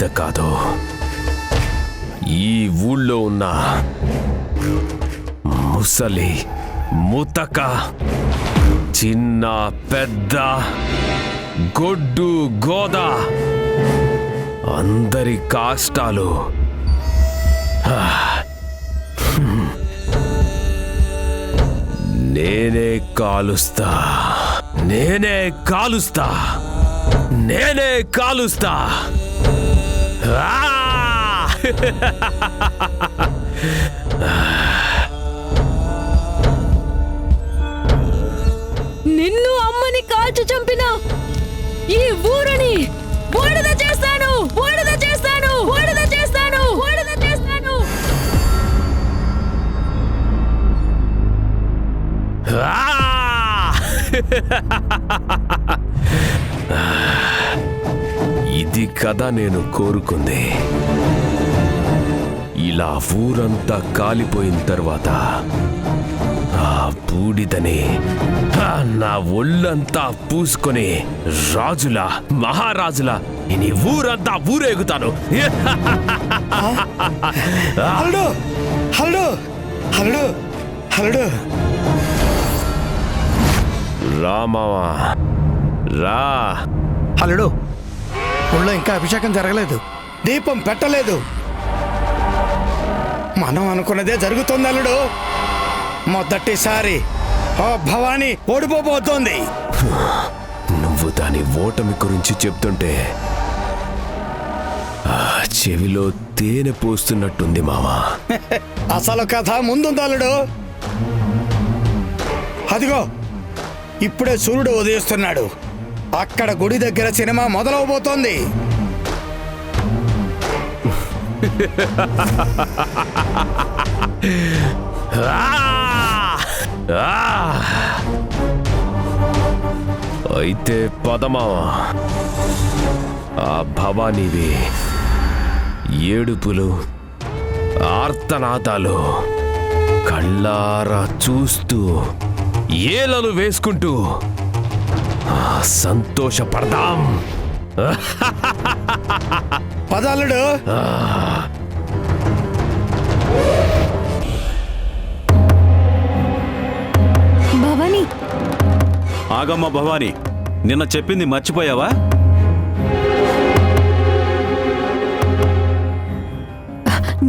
బూడిద కాదు, ఈ ఊళ్ళో ఉన్న ముసలి ముతక, చిన్న పెద్ద, గొడ్డు గోద, అందరి కాష్టాలు నేనే కాలుస్తా, నేనే కాలుస్తా, నేనే కాలుస్తా. నిన్ను అమ్మని కాల్చి చంపిన ఈ ఊరిని బూడిద చేస్తాను, బూడిద చేస్తాను, బూడిద చేస్తాను, బూడిద చేస్తాను. ఇది కదా నేను కోరుకుంది. ఇలా ఊరంతా కాలిపోయిన తర్వాత ఆ బూడిదని నా ఒళ్ళంతా పూసుకొని రాజులా మహారాజులా నేను ఊరంతా ఊరేగుతాను. హల్డు హల్డు హల్డు హల్డు రా మావా రా. హల్డు, ఊళ్ళో ఇంకా అభిషేకం జరగలేదు, దీపం పెట్టలేదు. మనం అనుకున్నదే జరుగుతుంది అల్లుడు. మొదటిసారి ఓ భవానీ ఓడిపోబోతోంది. నువ్వు దాని ఓటమి గురించి చెప్తుంటే చెవిలో తేనె పోస్తున్నట్టుంది మావా. అసలు కథ ముందుంది అల్లుడు. అదిగో ఇప్పుడే సూర్యుడు ఉదయిస్తున్నాడు. అక్కడ గుడి దగ్గర సినిమా మొదలవబోతోంది. అయితే పదమావా, ఆ భవానీవి ఏడుపులు, ఆర్తనాదాలు కళ్ళారా చూస్తూ, ఏలలు వేసుకుంటూ సంతోషపడదాం. పదాలుడు. భవానీ, ఆగమ్మ భవానీ, నిన్న చెప్పింది మర్చిపోయావా?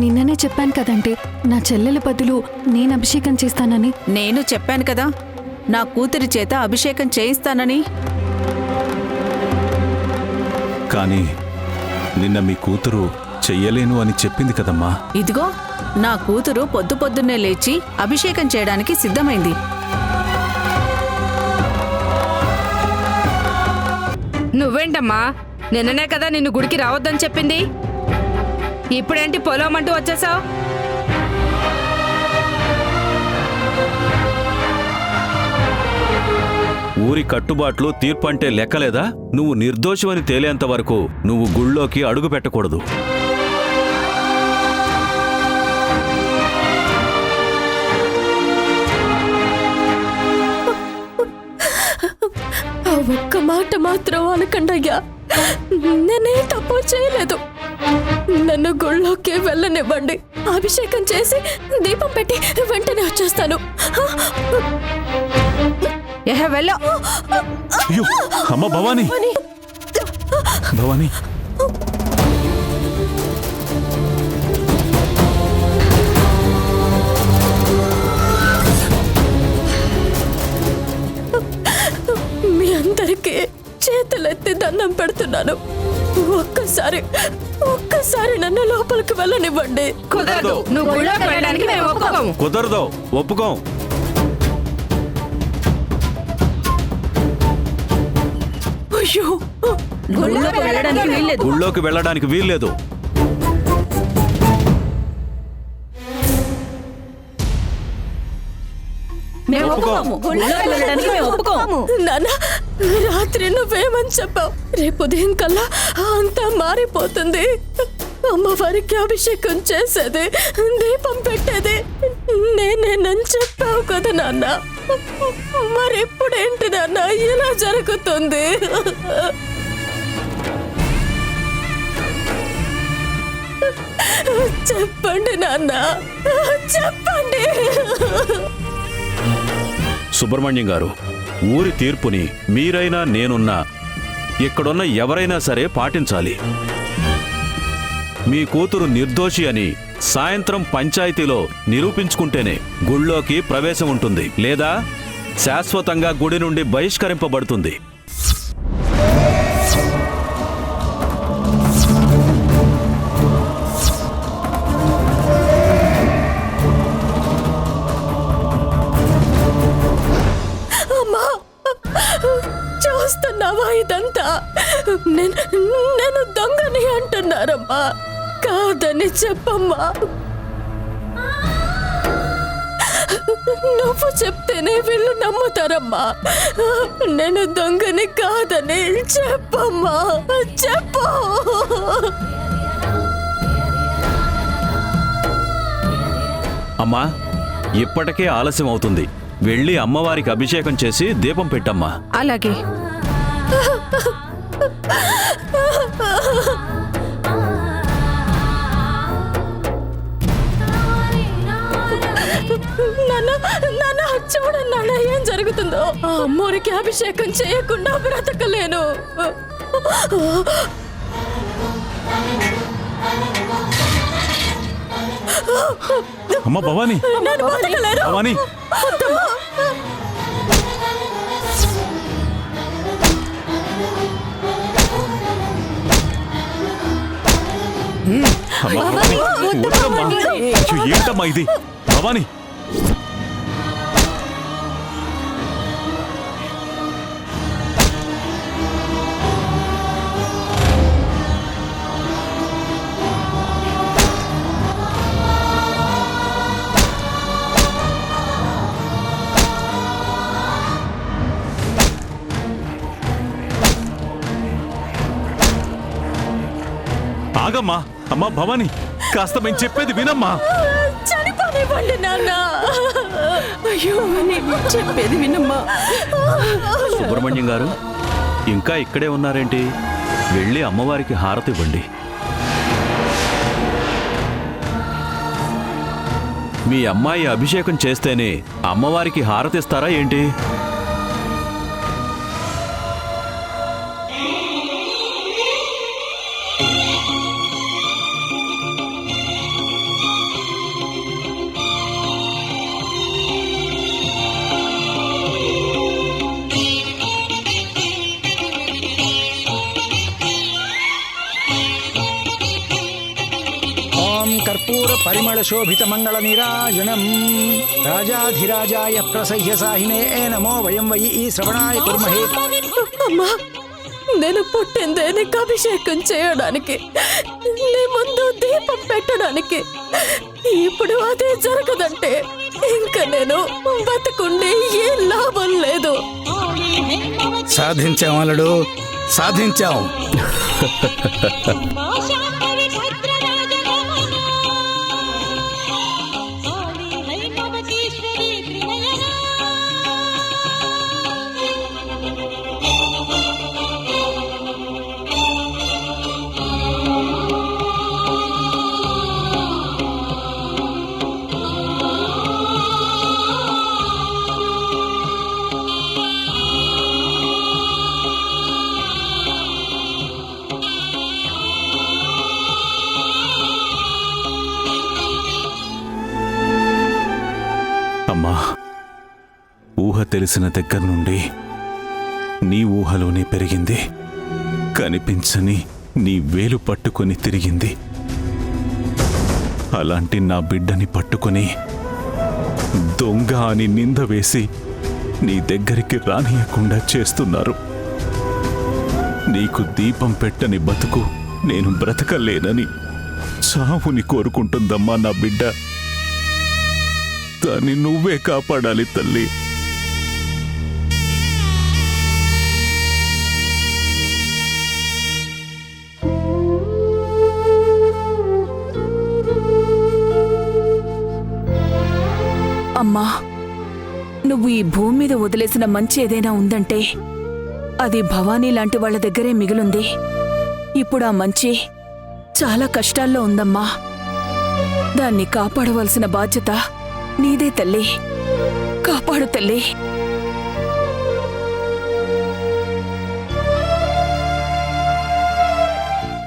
నిన్ననే చెప్పాను కదంటే నా చెల్లెల బదులు నేను అభిషేకం చేస్తానని. నేను చెప్పాను కదా నా కూతురి చేత అభిషేకం చేయిస్తానని. కానీ నిన్న మీ కూతురు చెయ్యలేను అని చెప్పింది కదమ్మా. ఇదిగో నా కూతురు పొద్దున్నే లేచి అభిషేకం చేయడానికి సిద్ధమైంది. నువ్వేంటమ్మా, నిన్ననే కదా నిన్ను గుడికి రావద్దని చెప్పింది, ఇప్పుడేంటి పొలం అంటూ వచ్చేసావు? ఊరి కట్టుబాట్లు తీర్పంటే లెక్కలేదా? నువ్వు నిర్దోషమని తేలేంత వరకు నువ్వు గుళ్ళోకి అడుగు పెట్టకూడదు. ఆ ఒక్క మాట మాత్రం అనకండయ్యా, నేనే తప్పు చేయలేదు. నన్ను గుళ్ళోకి వెళ్ళనివ్వండి. అభిషేకం చేసి దీపం పెట్టి వెంటనే వచ్చేస్తాను. వెళ్ళో. అయ్యో అమ్మ భవానీ, భవానీ, మీ అందరికీ చేతులెత్తి దండం పెడుతున్నాను. ఒక్కసారి నన్ను లోపలికి వెళ్ళనివ్వండి. కుదరదు. నువ్వు గుళ్ళోకి వెళ్ళడానికి మేము ఒప్పుకోము. కుదరదు, ఒప్పుకోం. అయ్యో, గుళ్ళోకి వెళ్ళడానికి వీల్లేదు. గుళ్ళోకి వెళ్ళడానికి వీల్లేదు. మేము ఒప్పుకోము. గుళ్ళోకి వెళ్ళడానికి మేము ఒప్పుకోము. నాన్న, రాత్రి నువ్వేమని చెప్పావు? రేపు ఉదయం కల్లా అంతా మారిపోతుంది. అమ్మవారికి అభిషేకం చేసేది, దీపం పెట్టేది నేనేనని చెప్పావు కదా నాన్న. మరి ఇప్పుడేంటి నాన్న ఇలా జరుగుతుంది? చెప్పండి నాన్న, చెప్పండి. సుబ్రహ్మణ్యం గారు, ఊరి తీర్పుని మీరైనా నేనున్నా ఇక్కడున్న ఎవరైనా సరే పాటించాలి. మీ కూతురు నిర్దోషి అని సాయంత్రం పంచాయతీలో నిరూపించుకుంటేనే గుళ్ళోకి ప్రవేశం ఉంటుంది, లేదా శాశ్వతంగా గుడి నుండి బహిష్కరింపబడుతుంది. అమ్మా, చూస్తున్నావా ఇదంతా? నేను దొంగని అంటున్నారమ్మా. కాదని చెప్పమ్మా. నువ్వు చెప్తేనే వీళ్ళు నమ్ముతారమ్మా. నేను దొంగని కాదని చెప్పమ్మా, చెప్పు. అమ్మా, ఇప్పటికే ఆలస్యం అవుతుంది. వెళ్ళి అమ్మవారికి అభిషేకం చేసి దీపం పెట్టమ్మా. అలాగే. నాన్న చూడండి నాన్న, ఏం జరుగుతుందో. ఆ అమ్మోరికి అభిషేకం చేయకుండా బ్రతకలేను. అమ్మ భవానీ, నేను బ్రతకలేను. భవానీ, అమ్మా, భవానీ, వద్దమ్మా. అయ్యో, ఏంటమ్మా ఇది? భవానీ, ఆగమ్మా. అమ్మా భవానీ, కాస్త మేము చెప్పేది వినమ్మా. చనిపోనివ్వండి నాన్న. అయ్యో, చెప్పేది వినమ్మా. సుబ్రహ్మణ్యం గారు, ఇంకా ఇక్కడే ఉన్నారేంటి? వెళ్ళి అమ్మవారికి హారతి ఇవ్వండి. మీ అమ్మాయి అభిషేకం చేస్తేనే అమ్మవారికి హారతిస్తారా ఏంటి? కర్పూర పరిమళ శోభిత మంగళ నీరాజనం రాజాధిరాజాయ ప్రసహ్య సాహినే నమో వయం వై ఈ శ్రవణాయ కుర్మహే. అమ్మా, నేను పుట్టిందే నీకు అభిషేకం చేయడానికి, నీ ముందు దీపం పెట్టడానికి. ఇప్పుడు అదే జరగదంటే ఇంకా నేను బతుకుండి ఏ లాభం లేదు. సాధించాం అల్లుడు, సాధించాం. అమ్మా, ఊహ తెలిసిన దగ్గర నుండి నీ ఊహలోనే పెరిగింది. కనిపించని నీ వేలు పట్టుకొని తిరిగింది. అలాంటి నా బిడ్డని పట్టుకొని దొంగ అని నింద వేసి నీ దగ్గరికి రానియకుండా చేస్తున్నారు. నీకు దీపం పెట్టని బతుకు నేను బ్రతకలేనని చావుని కోరుకుంటుందమ్మా నా బిడ్డ. దాన్ని నువ్వే కాపాడాలి తల్లి. అమ్మా, నువ్వు ఈ భూమి మీద వదిలేసిన మంచి ఏదైనా ఉందంటే అది భవానీ లాంటి వాళ్ళ దగ్గరే మిగిలుంది. ఇప్పుడు ఆ మంచి చాలా కష్టాల్లో ఉందమ్మా. దాన్ని కాపాడవలసిన బాధ్యత నీదే తల్లి. కాపాడు తల్లి.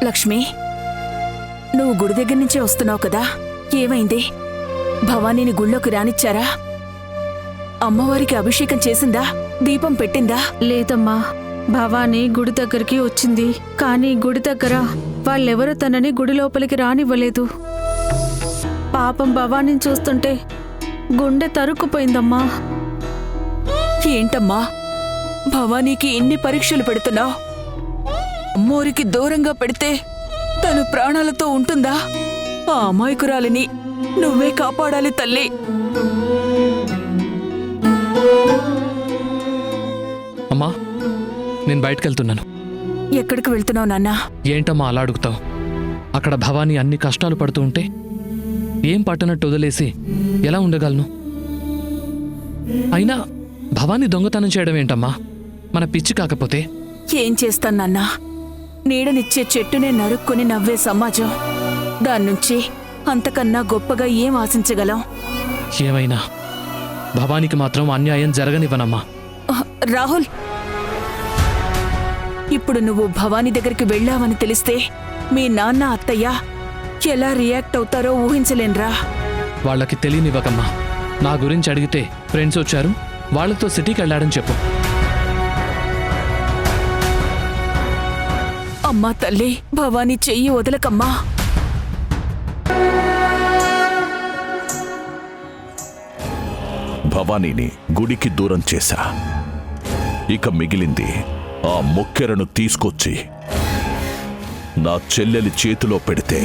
లక్ష్మి, నువ్వు గుడి దగ్గర నుంచే వస్తున్నావు కదా, ఏమైంది? భవానీని గుళ్ళోకి రానిచ్చారా? అమ్మవారికి అభిషేకం చేసిందా? దీపం పెట్టిందా? లేదమ్మా, భవానీ గుడి దగ్గరికి వచ్చింది, కానీ గుడి దగ్గర వాళ్ళెవరూ తనని గుడి లోపలికి రానివ్వలేదు. పాపం భవానీని చూస్తుంటే గుండె తరుక్కుపోయిందమ్మా. ఏంటమ్మా, భవానీకి ఇన్ని పరీక్షలు పెడుతున్నావు? అమ్మోరికి దూరంగా పెడితే తను ప్రాణాలతో ఉంటుందా? ఆ అమాయకురాలిని నువ్వే కాపాడాలి తల్లి. అమ్మా, నేను బయటకెళ్తున్నాను. ఎక్కడికి వెళ్తున్నావు నాన్నా? ఏంటమ్మా అలా అడుగుతావు? అక్కడ భవానీ అన్ని కష్టాలు పడుతూ ఉంటే ఏం పట్టనట్టు వదిలేసి ఎలా ఉండగలను? అయినా భవానీ దొంగతనం చేయడం ఏంటమ్మా? మన పిచ్చి కాకపోతే? ఏం చేస్తాను నాన్నా, నీడనిచ్చే చెట్టునే నరుక్కొని నవ్వే సమాజం. దాన్నుంచి అంతకన్నా గొప్పగా ఏం ఆశించగలం? ఏమైనా భవానీకి మాత్రం అన్యాయం జరగనివ్వనమ్మా. రాహుల్, ఇప్పుడు నువ్వు భవానీ దగ్గరికి వెళ్ళావని తెలిస్తే మీ నాన్న అత్తయ్య ఎలా రియాక్ట్ అవుతారో ఊహించలేన్రా. వాళ్ళకి తెలియనివ్వకమ్మా. నా గురించి అడిగితే ఫ్రెండ్స్ వచ్చారు, వాళ్ళతో సిటీకి వెళ్ళాడని చెప్పు. అమ్మా తల్లి, భవానీ చెయ్యి వదలకమ్మా. భవానీని గుడికి దూరం చేశా. ఇక మిగిలింది ఆ ముక్కెరను తీసుకొచ్చి నా చెల్లెలి చేతిలో పెడితే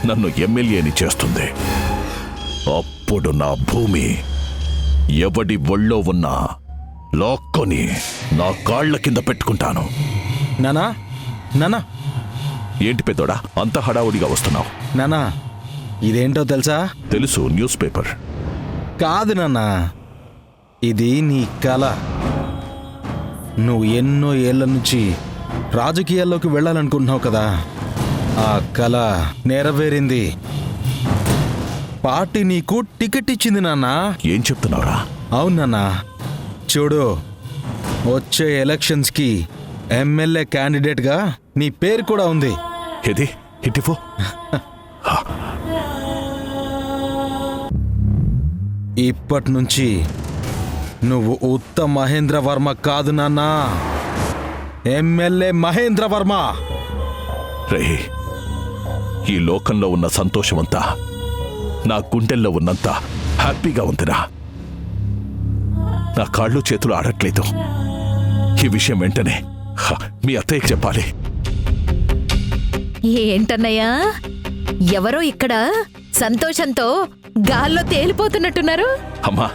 నన్ను ఎమ్మెల్యేని చేస్తుంది. అప్పుడు నా భూమి ఎవడి ఒళ్ళో ఉన్నా లాక్కొని నా కాళ్ల కింద పెట్టుకుంటాను. నానా, నానా, ఏంటి పెద్దోడా అంత హడావుడిగా వస్తున్నావు? నానా, ఇదేంటో తెలుసా? తెలుసు, న్యూస్ పేపర్. కాదు నాన్నా, ఇది నీ కళ. నువ్వు ఎన్నో ఏళ్ల నుంచి రాజకీయాల్లోకి వెళ్ళాలనుకుంటున్నావు కదా, ఆ కళ నెరవేరింది. పార్టీ నీకు టికెట్ ఇచ్చింది నాన్నా. ఏం చెప్తున్నావురా? అవును నాన్నా, చూడు, వచ్చే ఎలక్షన్స్కి ఎమ్మెల్యే క్యాండిడేట్గా నీ పేరు కూడా ఉంది. ఏది ఇటిఫో? ఇప్పటి నుంచి నువ్వు ఉత్తమ్ మహేంద్ర వర్మ కాదు నాన్నా, ఎమ్మెల్యే మహేంద్ర వర్మ. రే, ఈ లోకంలో ఉన్న సంతోషమంతా నా గుండెల్లో ఉన్నంత హ్యాపీగా ఉందిరా. నా కాళ్ళు చేతులు ఆడట్లేదు. ఈ విషయం వెంటనే మీ అత్తయ్యకి చెప్పాలి. ఏంటన్నయ్యా, ఎవరో ఇక్కడ సంతోషంతో గాల్లో తేలిపోతున్నట్టున్నారు? అమ్మా,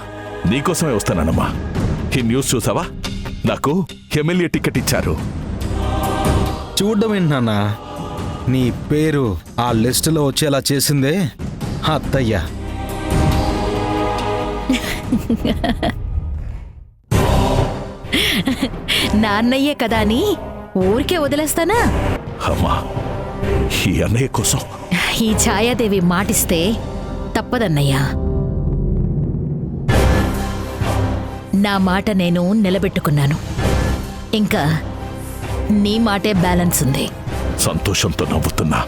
నీకోసమే వస్తానమ్మా. ఈ న్యూస్ చూసావా? నాకు ఎమ్మెల్యే టికెట్ ఇచ్చారు. చూడ్డం ఏంటి నాన్న, నీ పేరు ఆ లిస్టులో వచ్చేలా చేసిందే అత్తయ్య. నాన్నయ్యే కదా అని ఊరికే వదిలేస్తానా? అమ్మా, ఈ అన్నయ్య కోసం ఈ ఛాయాదేవి మాటిస్తే తప్పదన్నయ్యా. నా మాట నేను నిలబెట్టుకున్నాను. ఇంకా నీ మాటే బ్యాలెన్స్ ఉంది. సంతోషంతో నవ్వుతున్నా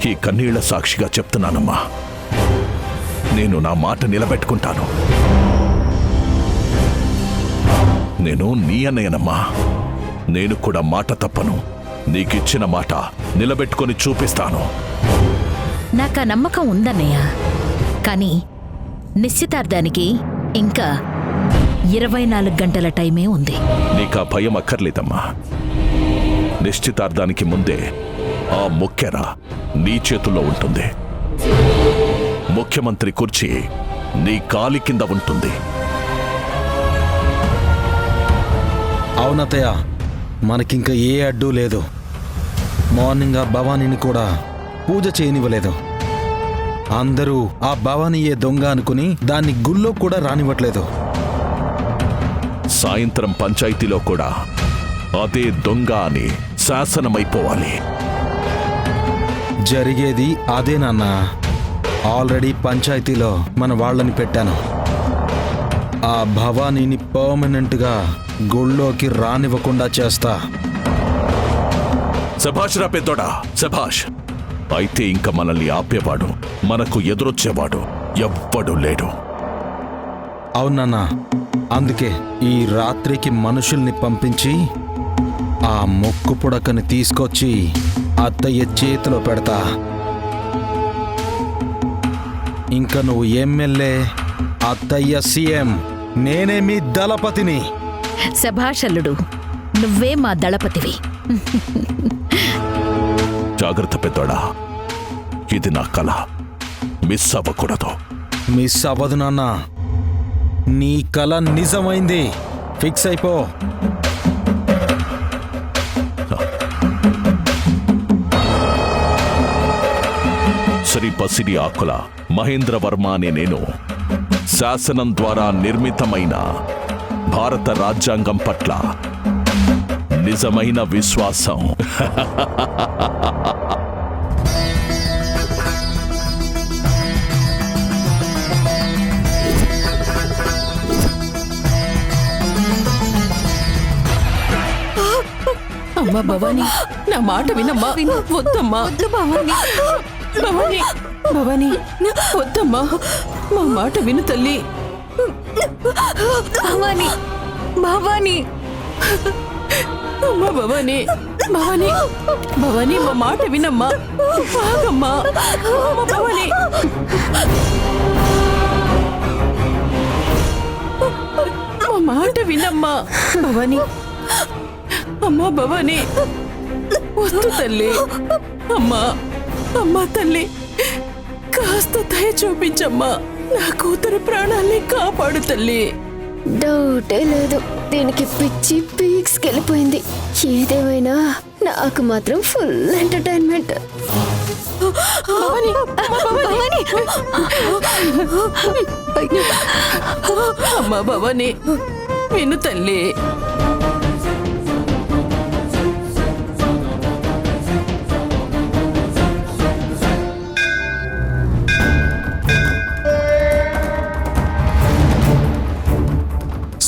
ఈ కన్నీళ్ల సాక్షిగా చెప్తున్నానమ్మా, నేను నా మాట నిలబెట్టుకుంటాను. నేను నీ అన్నయ్యనమ్మా. నేను కూడా మాట తప్పను. నీకిచ్చిన మాట నిలబెట్టుకొని చూపిస్తాను. నాకా నమ్మకం ఉందన్నయ్య. కానీ నిశ్చితార్థానికి ఇంకా 24 గంటల టైమే ఉంది. నీకా భయం అక్కర్లేదమ్మా. నిశ్చితార్థానికి ముందే ఆ ముక్కెర నీ చేతుల్లో ఉంటుంది. ముఖ్యమంత్రి కుర్చీ నీ కాలి కింద ఉంటుంది. అవునత్తయ్య, మనకింక ఏ అడ్డు లేదు. మార్నింగ్ ఆ భవానీని కూడా పూజ చేయనివ్వలేదు. అందరూ ఆ భవానీయే దొంగ అనుకుని దాన్ని గుళ్ళో కూడా రానివ్వట్లేదు. సాయంత్రం పంచాయతీలో కూడా అదే దొంగ అని శాసనమైపోవాలి. జరిగేది అదే నాన్న. ఆల్రెడీ పంచాయతీలో మన వాళ్ళని పెట్టాను. ఆ భవానీని పర్మనెంట్గా గుళ్ళోకి రానివ్వకుండా చేస్తా. శభాష్ రా పెద్దోడా, శభాష్. అయితే ఇంక మనల్ని ఆపేవాడు, మనకు ఎదురొచ్చేవాడు ఎవ్వడు లేడు. అవునన్నా, అందుకే ఈ రాత్రికి మనుషుల్ని పంపించి ఆ మొక్కు పుడకని తీసుకొచ్చి అత్తయ్య చేతిలో పెడతా. ఇంకా నువ్వు ఎమ్మెల్యే, అత్తయ్య సీఎం, నేనే మీ దళపతిని. శభాషల్లుడు, నువ్వే మా దళపతివి. జాగ్రత్త పెద్దోడా, ఇది నా కళ, మిస్ అవ్వకూడదు. మిస్ అవ్వదు నాన్న, నీ కల నిజమైంది. ఫిక్స్ అయిపో. శ్రీ పసిడి ఆకుల మహేంద్రవర్మ అనే నేను శాసనం ద్వారా నిర్మితమైన భారత రాజ్యాంగం పట్ల నిజమైన విశ్వాసం. అమ్మా భవానీ, నా మాట వినమ్మా. వద్దమ్మా. భవానీ, భవానీ, భవానీ, వద్దమ్మా. మా మాట విను తల్లి. భవానీ, భవానీ, అమ్మా భవానీ, భవానీ, భవానీ, మా మాట వినమ్మా. ఆగమ్మా. అమ్మా భవానీ, మా మాట వినమ్మా. భవానీ, అమ్మా భవానీ, వద్దు తల్లి. అమ్మా, అమ్మా తల్లి, కాస్త దయ చూపించమ్మా. నా కూతురు ప్రాణాల్ని కాపాడు తల్లి. డౌటే లేదు, దీనికి పిచ్చి పీక్స్కి వెళ్ళిపోయింది. ఏదేమైనా నాకు మాత్రం ఫుల్ ఎంటర్టైన్మెంట్. భవానీ, భవానీ, అమ్మా భవానీ, విను తల్లి.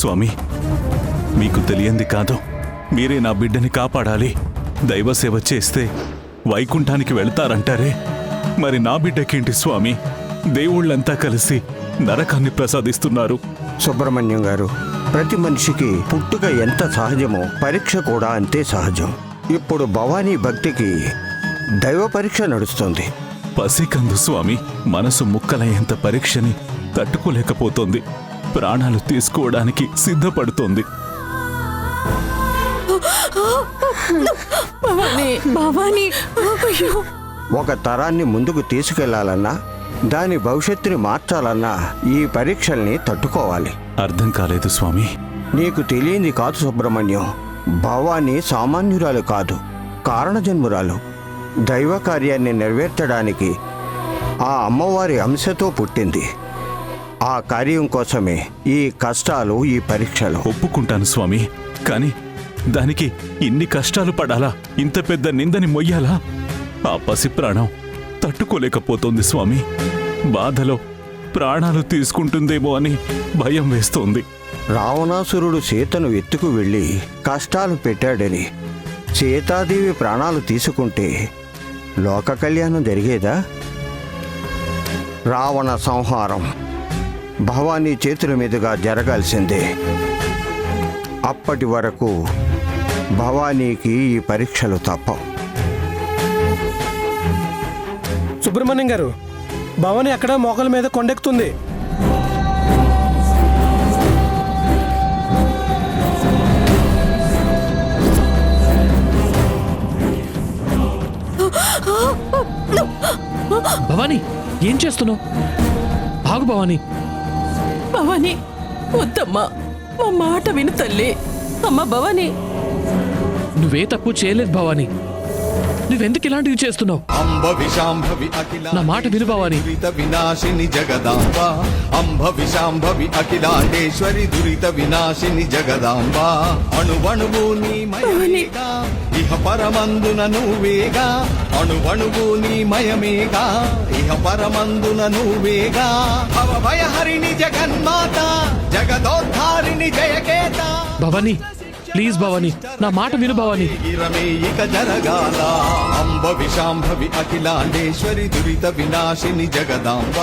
స్వామి, మీకు తెలియంది కాదు, మీరే నా బిడ్డని కాపాడాలి. దైవసేవ చేస్తే వైకుంఠానికి వెళ్తారంటారే, మరి నా బిడ్డకేంటి స్వామి? దేవుళ్ళంతా కలిసి నరకాన్ని ప్రసాదిస్తున్నారు. సుబ్రహ్మణ్యం గారు, ప్రతి మనిషికి పుట్టుక ఎంత సహజమో పరీక్ష కూడా అంతే సహజం. ఇప్పుడు భవానీ భక్తికి దైవ పరీక్ష నడుస్తుంది. పసికందు స్వామి మనసు ముక్కలయ్యేంత పరీక్షని తట్టుకోలేకపోతోంది. ప్రాణాలు తీసుకోవడానికి సిద్ధపడుతోంది. ఒక తరాన్ని ముందుకు తీసుకెళ్లాలన్నా, దాని భవిష్యత్తుని మార్చాలన్నా ఈ పరీక్షల్ని తట్టుకోవాలి. అర్థం కాలేదు స్వామి. నీకు తెలియంది కాదు సుబ్రహ్మణ్యం, భవానీ సామాన్యురాలు కాదు, కారణజన్మురాలు. దైవ కార్యాన్ని నెరవేర్చడానికి ఆ అమ్మవారి అంశతో పుట్టింది. ఆ కార్యం కోసమే ఈ కష్టాలు, ఈ పరీక్షలు. ఒప్పుకుంటాను స్వామి, కానీ దానికి ఇన్ని కష్టాలు పడాలా? ఇంత పెద్ద నిందని మొయ్యాలా? ఆ పసి ప్రాణం తట్టుకోలేకపోతోంది స్వామి. బాధలో ప్రాణాలు తీసుకుంటుందేమో అని భయం వేస్తోంది. రావణాసురుడు సీతను ఎత్తుకు వెళ్ళి కష్టాలు పెట్టాడని సీతాదేవి ప్రాణాలు తీసుకుంటే లోక కళ్యాణం జరిగేదా? రావణ సంహారం భవానీ చేతుల మీదుగా జరగాల్సిందే. అప్పటి వరకు భవానీకి ఈ పరీక్షలు తప్పవు. సుబ్రహ్మణ్యం గారు, భవానీ అక్కడ మోకాల మీద కొండెక్కుతుంది. భవానీ, ఏం చేస్తున్నావు? ఆగు భవానీ. భవానీ, వద్దమ్మా. మా మాట విను తల్లి. అమ్మా భవానీ, నువ్వే తప్పు చేయలేదు భవానీ. నువ్వెందుకు ఇలాంటివి చేస్తున్నావు? అంబ విశాంభవి నా మాట విను భవాని. దురిత వినాశిని జగదాంబ అంబ విశాంభవి అఖిలాండేశ్వరి దురిత వినాశిని జగదాంబ అణువణువు నీ మయమేగా ఇహ పరమందున నువ్వేగా అణువణువు నీ మయమేగా ఇహ పరమందున నువ్వేగా భవభయహరిణి జగన్మాత జగదోద్ధారిణి జయకేత. భవాని ప్లీజ్ భవాని, నా మాట విను భవాని. ఇక జరగాల అంబ విశాంభవి అఖిలాండేశ్వరి దురిత వినాశిని జగదాంబ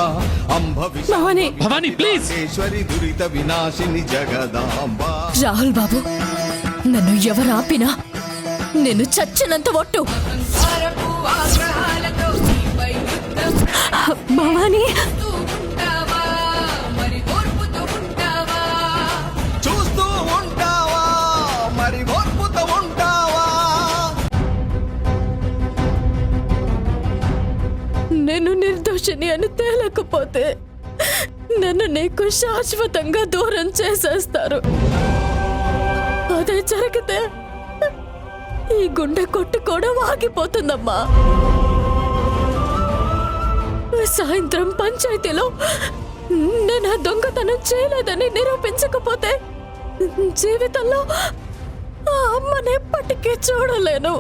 అంబ భవాని భవాని ప్లీజ్. విశ్వేశ్వరి దురిత వినాశిని జగదాంబ. రాహుల్ బాబు, నన్ను ఎవరు ఆపినా నేను చచ్చినంత ఒట్టు. భవాని చూస్తూ ఉంటావా మరి ఓర్పుతో ఉంటావా? నేను నిర్దోషిని అని తేలకపోతే నన్ను నీకు శాశ్వతంగా దూరం చేసేస్తారు. అదే జరిగితే ఈ గుండె కొట్టు కూడా ఆగిపోతుందమ్మా. సాయంత్రం పంచాయతీలో నేను ఆ దొంగతనం చేయలేదని నిరూపించకపోతే జీవితంలో ఆ అమ్మని ఎప్పటికీ చూడలేను.